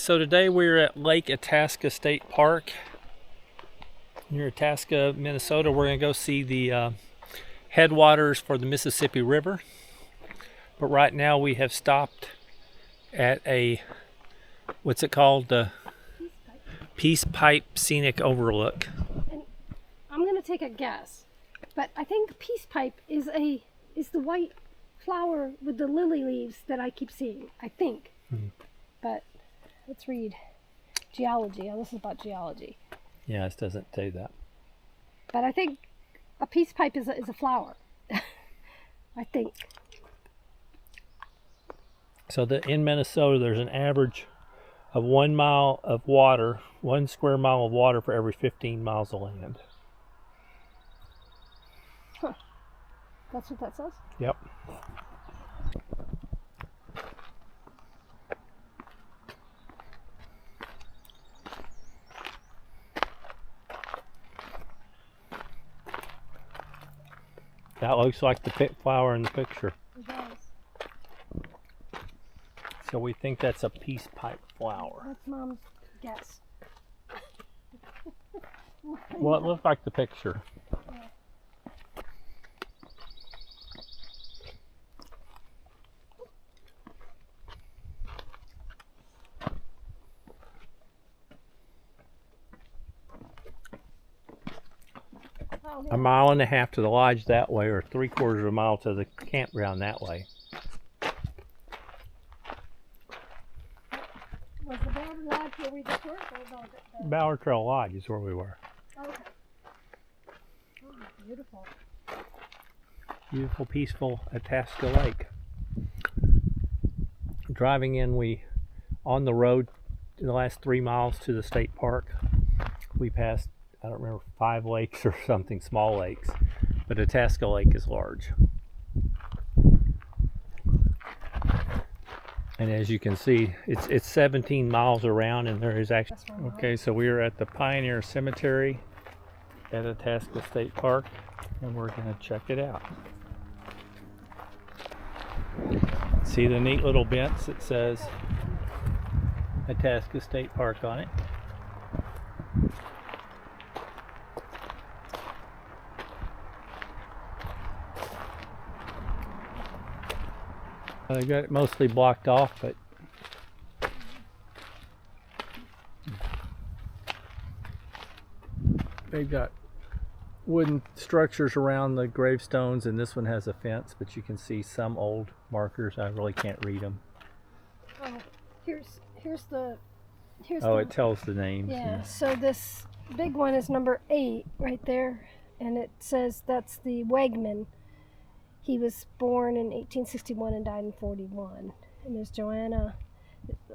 So today we're at Lake Itasca State Park near Itasca, Minnesota. We're going to go see the headwaters for the Mississippi River. But right now we have stopped at a, what's it called? The Peace Pipe Scenic Overlook. And I'm going to take a guess, but I think Peace Pipe is the white flower with the lily leaves that I keep seeing, I think. But let's read geology. Oh, this is about geology. Yeah, this doesn't say that. But I think a peace pipe is a flower. I think. So in Minnesota, there's an average of 1 mile of water, 1 square mile of water for every 15 miles of land. Huh. That's what that says? Yep. That looks like the pit flower in the picture. It does. So we think that's a peace pipe flower. That's Mom's guess. Well, it looks like the picture. Yeah. A mile and a half to the lodge that way, or 3/4 of a mile to the campground that way. Was the Ballard Lodge where we just were? Or the... Ballard Trail Lodge is where we were. Okay. Oh, beautiful. Beautiful, peaceful Itasca Lake. Driving in, on the road in the last 3 miles to the state park, we passed, I don't remember, 5 lakes or something, small lakes, but Itasca Lake is large. And as you can see, it's 17 miles around, and there is actually... Okay, so we are at the Pioneer Cemetery at Itasca State Park, and we're going to check it out. See the neat little bench that says Itasca State Park on it. They got it mostly blocked off, but they've got wooden structures around the gravestones, and this one has a fence, but you can see some old markers. I really can't read them. Oh, here's the it tells the names. Yeah, so this big one is number 8 right there, and it says that's the Wegman. He was born in 1861 and died in 41. And there's Joanna,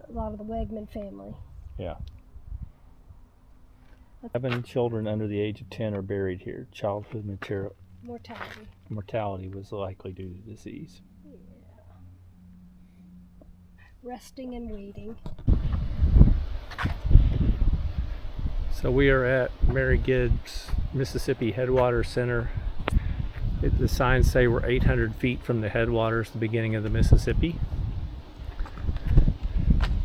a lot of the Wegman family. Yeah. 7 children under the age of 10 are buried here. Childhood mortality was likely due to disease. Yeah. Resting and waiting. So we are at Mary Gibbs Mississippi Headwaters Center. The signs say we're 800 feet from the headwaters, the beginning of the Mississippi.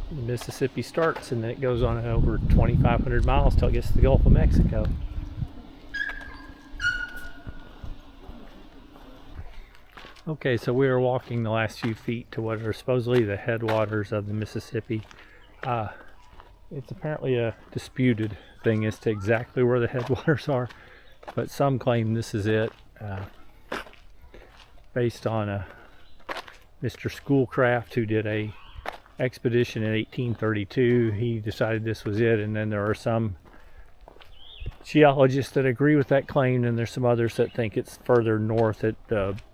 The Mississippi starts, and then it goes on over 2,500 miles till it gets to the Gulf of Mexico. Okay, so we are walking the last few feet to what are supposedly the headwaters of the Mississippi. It's apparently a disputed thing as to exactly where the headwaters are, but some claim this is it. Based on Mr. Schoolcraft, who did a expedition in 1832. He decided this was it, and then there are some geologists that agree with that claim, and there's some others that think it's further north at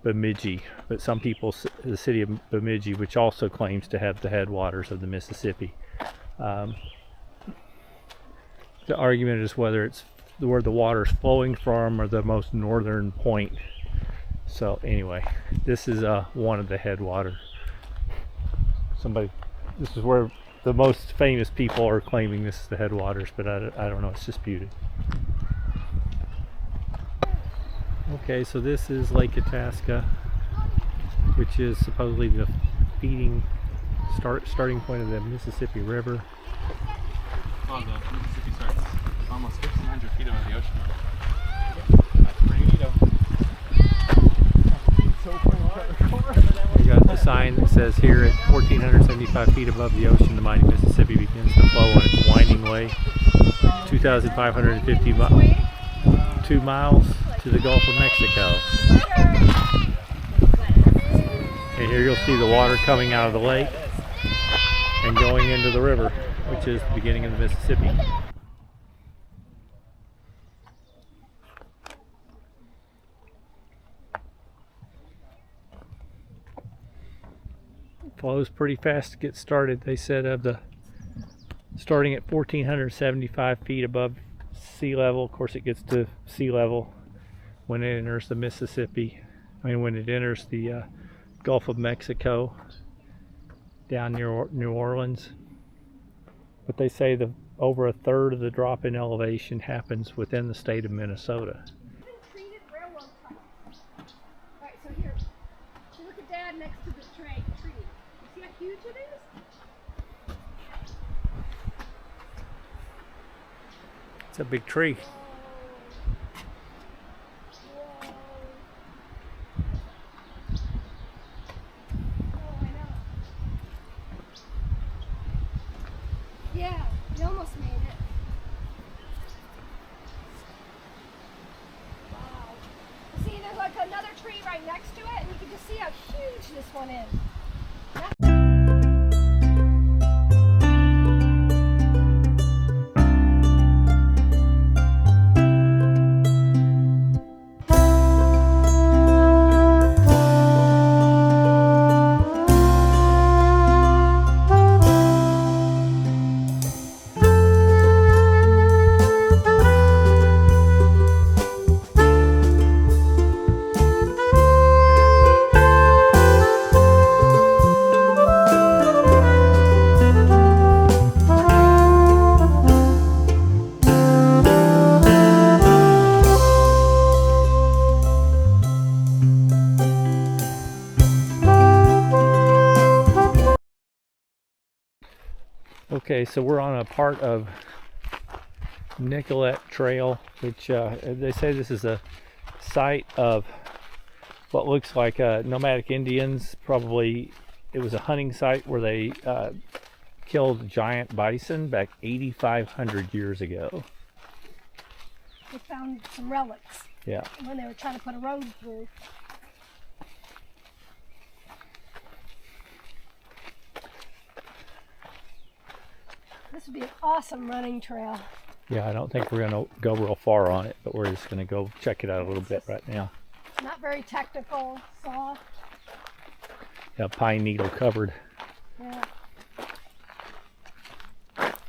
Bemidji. But some people, the city of Bemidji, which also claims to have the headwaters of the Mississippi. The argument is whether it's where the water's flowing from or the most northern point. So anyway, this is one of the headwaters. This is where the most famous people are claiming this is the headwaters, but I don't know, it's disputed. Okay, so this is Lake Itasca, which is supposedly the starting point of the Mississippi River. well, the Mississippi starts almost 1,500 feet above the ocean. That's pretty neato. We got the sign that says here at 1,475 feet above the ocean, the mighty Mississippi begins to flow on its winding way, 2 miles to the Gulf of Mexico. And here you'll see the water coming out of the lake and going into the river, which is the beginning of the Mississippi. Flows pretty fast to get started. They said starting at 1,475 feet above sea level. Of course, it gets to sea level when it enters the Mississippi. When it enters the Gulf of Mexico down near New Orleans. But they say over a third of the drop in elevation happens within the state of Minnesota. Treated railroad ties. Alright, so here, you look at Dad next to the tree. You see how huge it is? It's a big tree. Yeah, you almost made it. Wow. See, there's like another tree right next to it, and you can just see how huge this one is. Okay, so we're on a part of Nicollet Trail, which they say this is a site of what looks like nomadic Indians. Probably it was a hunting site where they killed giant bison back 8,500 years ago. They found some relics. Yeah. When they were trying to put a road through. This would be an awesome running trail. Yeah, I don't think we're going to go real far on it, but we're just going to go check it out a little bit right now. Not very technical, soft. Yeah, pine needle covered. Yeah.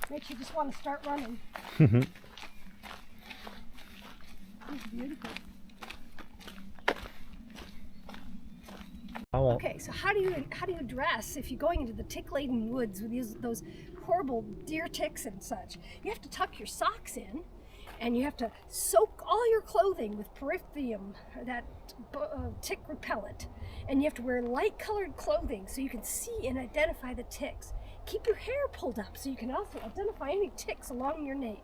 Makes you just want to start running. It's beautiful. Okay, so how do you dress if you're going into the tick-laden woods with those horrible deer ticks and such? You have to tuck your socks in, and you have to soak all your clothing with peripherum, or that tick repellent, and you have to wear light-colored clothing so you can see and identify the ticks. Keep your hair pulled up so you can also identify any ticks along your nape.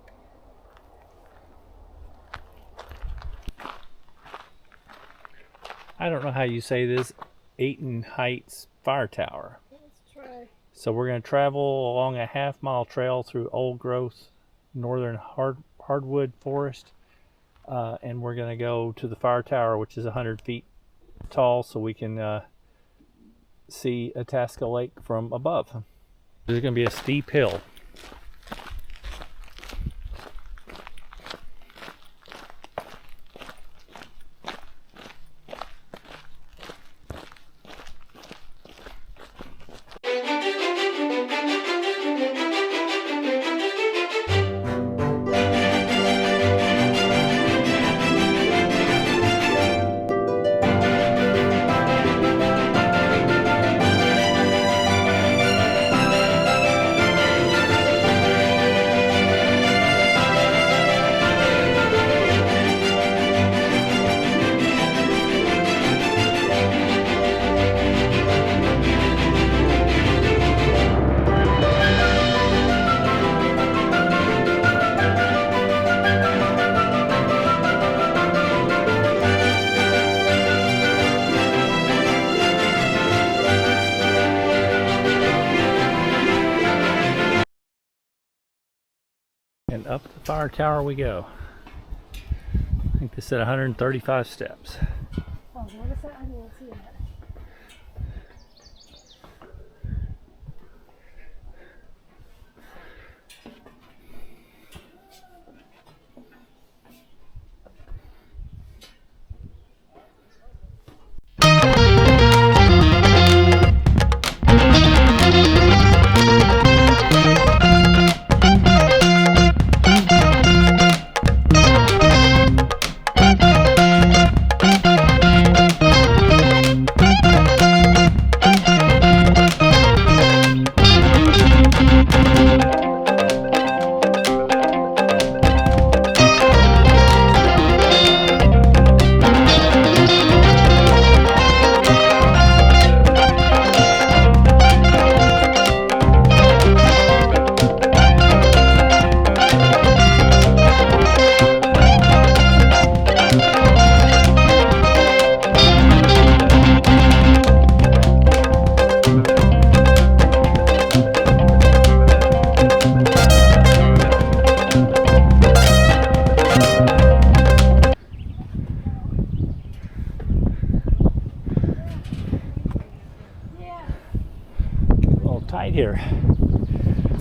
I don't know how you say this. Ayton Heights Fire Tower. Let's try. So we're going to travel along a half-mile trail through old growth northern hardwood forest, and we're going to go to the fire tower, which is 100 feet tall, so we can see Itasca Lake from above. There's going to be a steep hill. fire tower we go. I think this said 135 steps. Oh, what is that? I didn't see that. Tight here,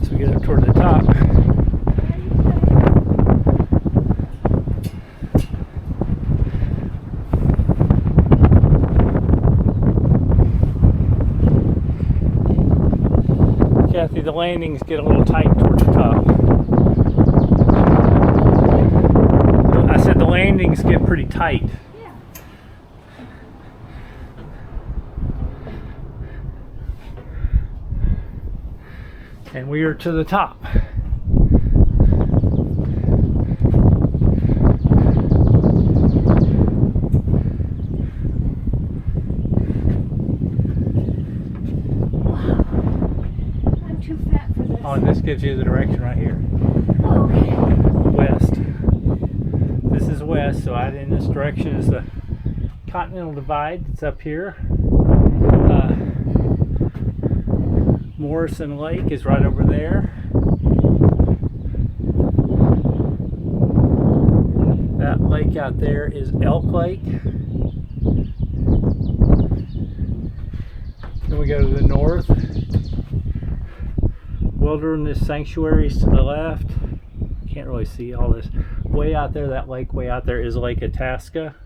so we get up toward the top. Kathy, the landings get a little tight toward the top. I said the landings get pretty tight. Yeah. And we are to the top. I'm too fat for this. Oh, and this gives you the direction right here. Oh, okay. West. This is west, so out in this direction is the Continental Divide. It's up here. Morrison Lake is right over there. That lake out there is Elk Lake. Then we go to the north. Wilderness sanctuaries to the left. Can't really see all this. Way out there, that lake way out there is Lake Itasca.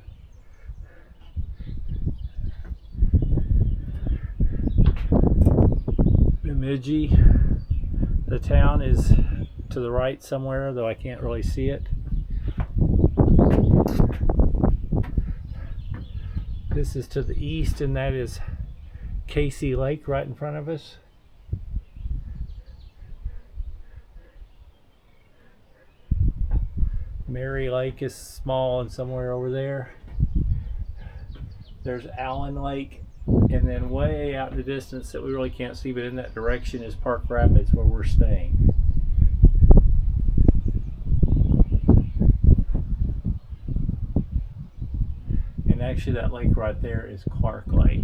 Bemidji, the town, is to the right somewhere, though I can't really see it. This is to the east, and that is Casey Lake right in front of us. Mary Lake is small and somewhere over there. There's Allen Lake. And then way out in the distance that we really can't see, but in that direction is Park Rapids, where we're staying. And actually that lake right there is Clark Lake.